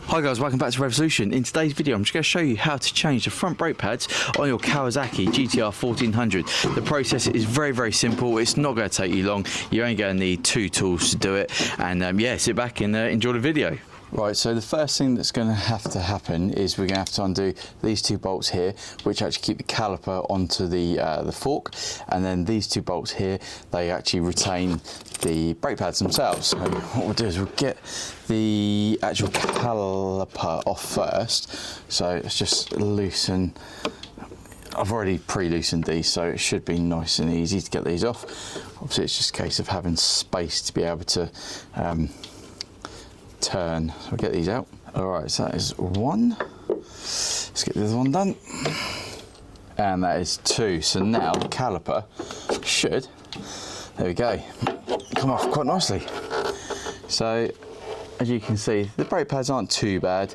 Hi guys, welcome back to Revolution. In today's video I'm just going to show you how to change the front brake pads on your Kawasaki GTR 1400. The process is very simple. It's not going to take you long. You're only going to need two tools to do it, and yeah, sit back and enjoy the video. Right, so the first thing that's going to happen is we're going to have to undo these two bolts here, which actually keep the caliper onto the fork, and then these two bolts here, they actually retain the brake pads themselves. So what we'll do is we'll get the actual caliper off first. So let's just loosen. I've already pre-loosened these, so it should be nice and easy to get these off. Obviously it's just a case of having space to be able to turn. So we'll get these out. Alright, so that is one. Let's get the other one done. And that is two. So now the caliper should, there we go, come off quite nicely. So as you can see, the brake pads aren't too bad,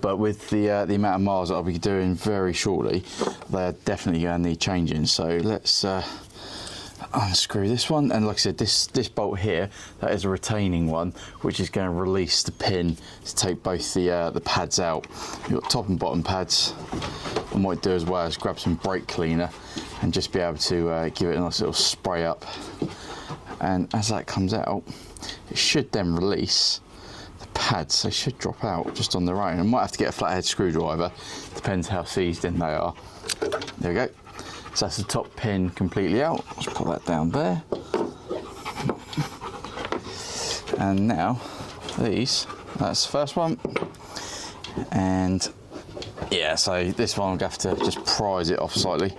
but with the amount of miles that I'll be doing very shortly, they're definitely going to need changing. So let's unscrew this one, and like I said, this bolt here, that is a retaining one, which is going to release the pin to take both the pads out. You've got top and bottom pads. What I might do as well is grab some brake cleaner and just be able to give it a nice little spray up, and as that comes out, it should then release the pads. They should drop out just on their own. I might have to get a flathead screwdriver, depends how seized in they are. There we go. So that's the top pin completely out. Let's put that down there. And now these, that's the first one. And yeah, so this one I'm going to have to just prise it off slightly.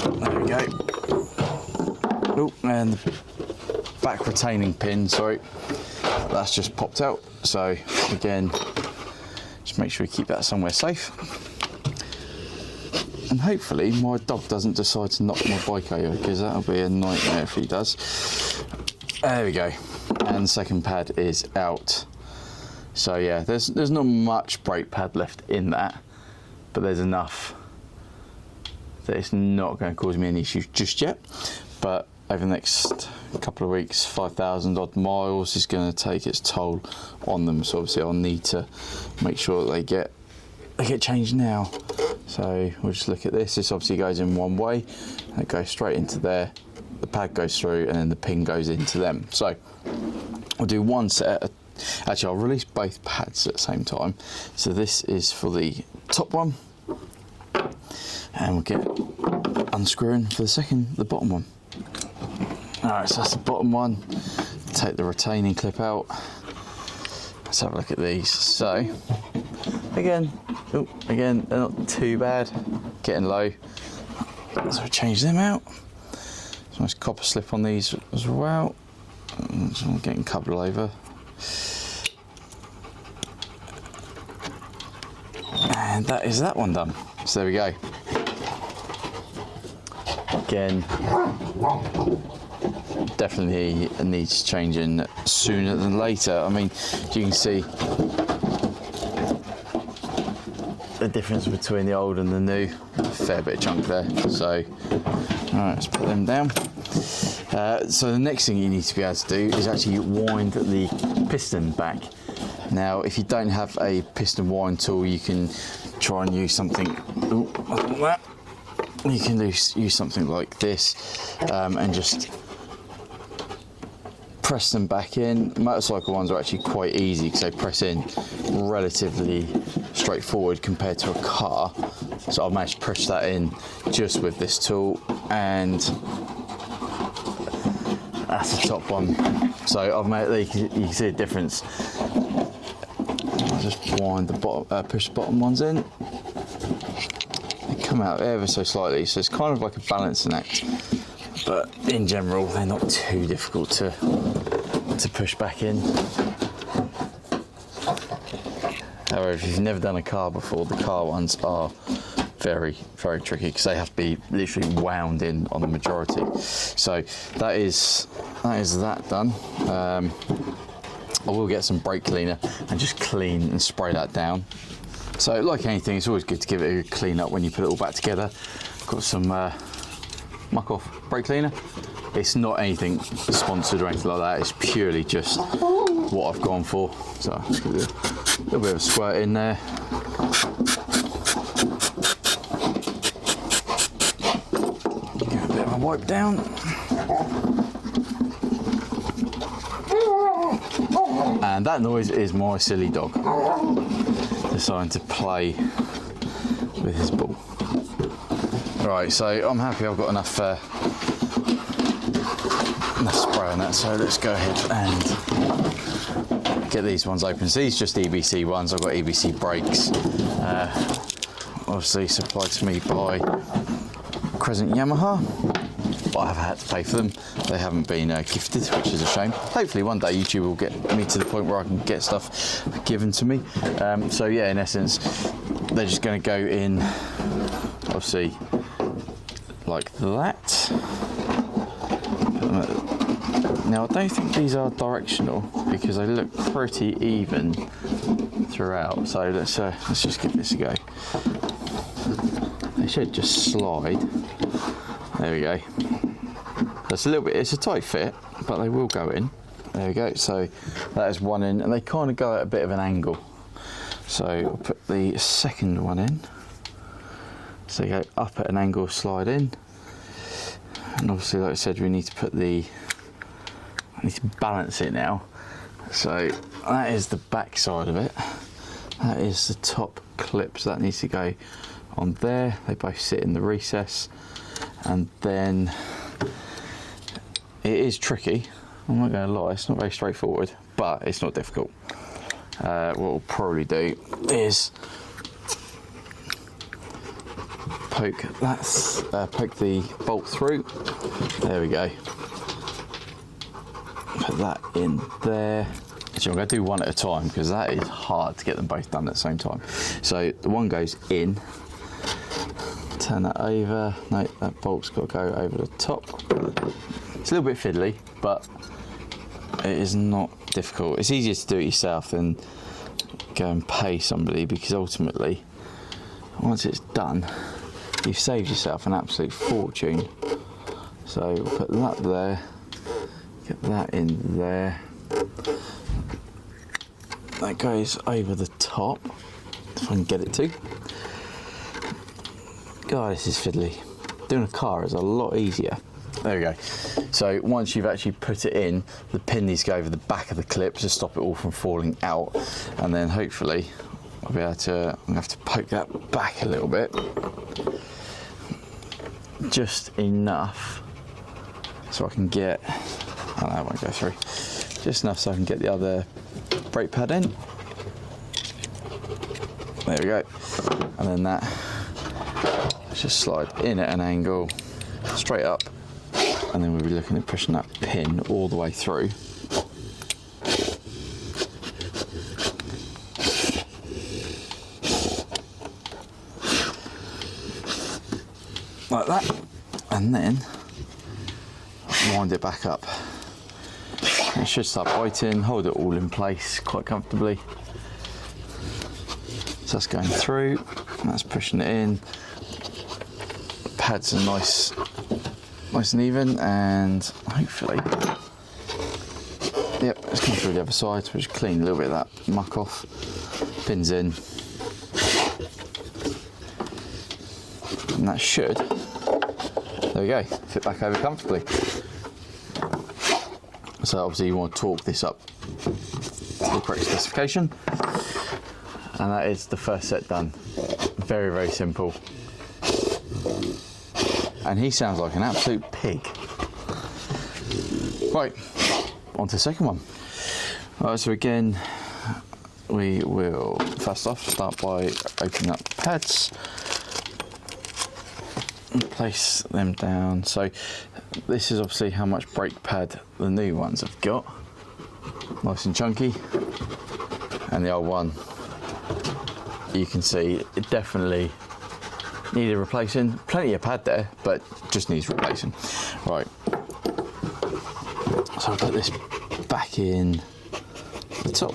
There we go. Oh, and the back retaining pin, sorry, that's just popped out. So again, just make sure you keep that somewhere safe. And hopefully my dog doesn't decide to knock my bike over, because that'll be a nightmare if he does. There we go. And the second pad is out. So yeah, there's not much brake pad left in that, but there's enough that it's not going to cause me any issues just yet. But over the next couple of weeks, 5,000 odd miles is going to take its toll on them. So obviously I'll need to make sure that they get changed now. So we'll just look at this. This obviously goes in one way, and it goes straight into there. The pad goes through, and then the pin goes into them. So I'll do one set. Actually, I'll release both pads at the same time. So this is for the top one, and we'll get unscrewing for the bottom one. All right, so that's the bottom one. Take the retaining clip out. Let's have a look at these. So again, they're not too bad, getting low. So I change them out. There's a nice copper slip on these as well. So I'm getting coupled over. And that is that one done. So there we go. Again, definitely needs changing sooner than later. I mean, you can see the difference between the old and the new. A fair bit of chunk there. So alright, let's put them down. So the next thing you need to be able to do is actually wind the piston back. Now if you don't have a piston wind tool, you can try and use something like that. You can use something like this, and just press them back in. Motorcycle ones are actually quite easy because they press in relatively straightforward compared to a car. So I've managed to push that in just with this tool, and that's the top one. So I've made, you can see the difference. I'll just wind the bottom, push the bottom ones in. They come out ever so slightly, so it's kind of like a balancing act. But in general, they're not too difficult to push back in. However, if you've never done a car before, the car ones are very tricky because they have to be literally wound in on the majority. So that is that done. I will get some brake cleaner and just clean and spray that down. So like anything, it's always good to give it a good clean up when you put it all back together. Got some muck off brake cleaner. It's not anything sponsored or anything like that. It's purely just what I've gone for. So let's give it a little bit of a squirt in there. Give it a bit of a wipe down. And that noise is my silly dog deciding to play with his ball. Right, so I'm happy I've got enough spray on that, so let's go ahead and get these ones open. So these are just EBC ones. I've got EBC brakes, obviously supplied to me by Crescent Yamaha, but I've had to pay for them. They haven't been gifted, which is a shame. Hopefully one day YouTube will get me to the point where I can get stuff given to me. So yeah, in essence, they're just going to go in, obviously, like that. Now I don't think these are directional because they look pretty even throughout. So let's just give this a go. They should just slide. There we go. That's a little bit. It's a tight fit, but they will go in. There we go. So that is one in, and they kind of go at a bit of an angle. So I'll put the second one in. So they go up at an angle, slide in, and obviously, like I said, we need to put I need to balance it now. So that is the back side of it. That is the top clip, so that needs to go on there. They both sit in the recess, and then it is tricky. I'm not going to lie, it's not very straightforward, but it's not difficult. What we'll probably do is poke the bolt through. There we go. Put that in there. Actually, I'm going to do one at a time because that is hard to get them both done at the same time. So the one goes in. Turn that over. No, that bolt's got to go over the top. It's a little bit fiddly, but it is not difficult. It's easier to do it yourself than go and pay somebody, because ultimately, once it's done, you've saved yourself an absolute fortune. So we'll put that there, get that in there. That goes over the top, if I can get it to. God, this is fiddly. Doing a car is a lot easier. There we go. So once you've actually put it in, the pin needs to go over the back of the clip to stop it all from falling out. And then hopefully I'll be able to, I'm gonna have to poke that back a little bit. Just enough so I can get, oh no, that won't go through. Just enough so I can get the other brake pad in. There we go. And then that, let's just slide in at an angle, straight up. And then we'll be looking at pushing that pin all the way through. Like that. And then wind it back up. It should start biting, hold it all in place quite comfortably. So that's going through, and that's pushing it in. Pads are nice and even, and hopefully, yep, it's coming through the other side, so we'll just clean a little bit of that muck off. Pins in, and that should, there we go, fit back over comfortably. So obviously you want to torque this up to the correct specification, and that is the first set done. Very, very simple. And he sounds like an absolute pig. Right, on to the second one. All right, so again, we will first off start by opening up the pads and place them down. So this is obviously how much brake pad the new ones have got. Nice and chunky. And the old one, you can see it definitely needed replacing. Plenty of pad there, but just needs replacing. Right. So I'll put this back in the top,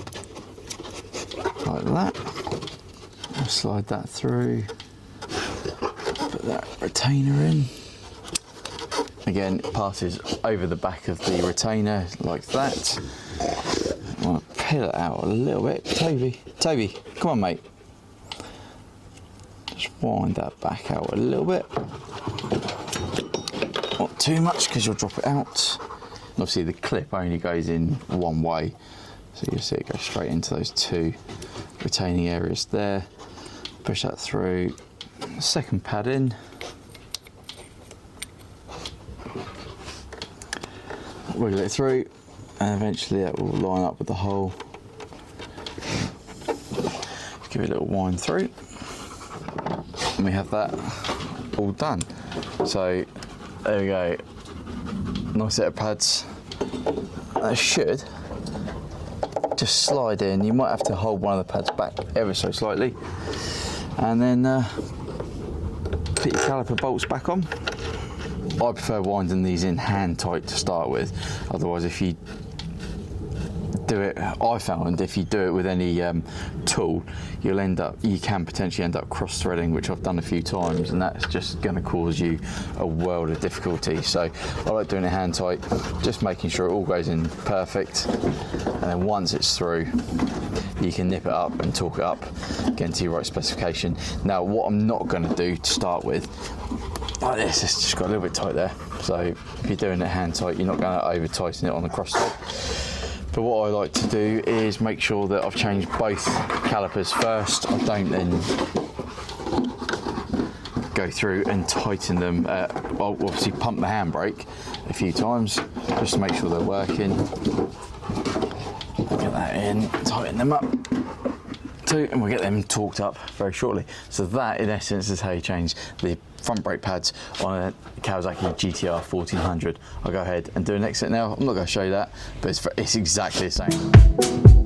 like that. I'll slide that through. Put that retainer in. Again, it passes over the back of the retainer like that. I'll peel it out a little bit. Toby, come on, mate. Just wind that back out a little bit. Not too much because you'll drop it out. And obviously the clip only goes in one way, so you'll see it go straight into those two retaining areas there. Push that through. Second pad in. Wiggle it through, and eventually that will line up with the hole. Give it a little wind through, and we have that all done. So there we go, nice set of pads. That should just slide in. You might have to hold one of the pads back ever so slightly, and then put your caliper bolts back on. I prefer winding these in hand tight to start with, otherwise if you do it, I found if you do it with any tool, you can potentially end up cross threading, which I've done a few times, and that's just going to cause you a world of difficulty. So I like doing it hand tight, just making sure it all goes in perfect, and then once it's through, you can nip it up and torque it up, get into your right specification. Now what I'm not going to do to start with, like this, it's just got a little bit tight there, so if you're doing it hand tight, you're not going to over tighten it on the cross thread. But what I like to do is make sure that I've changed both calipers first. I don't then go through and tighten them. I'll obviously pump the handbrake a few times just to make sure they're working. Get that in, tighten them up too, and we'll get them torqued up very shortly. So that in essence is how you change the front brake pads on a Kawasaki GTR 1400. I'll go ahead and do an exit now. I'm not going to show you that, but it's exactly the same.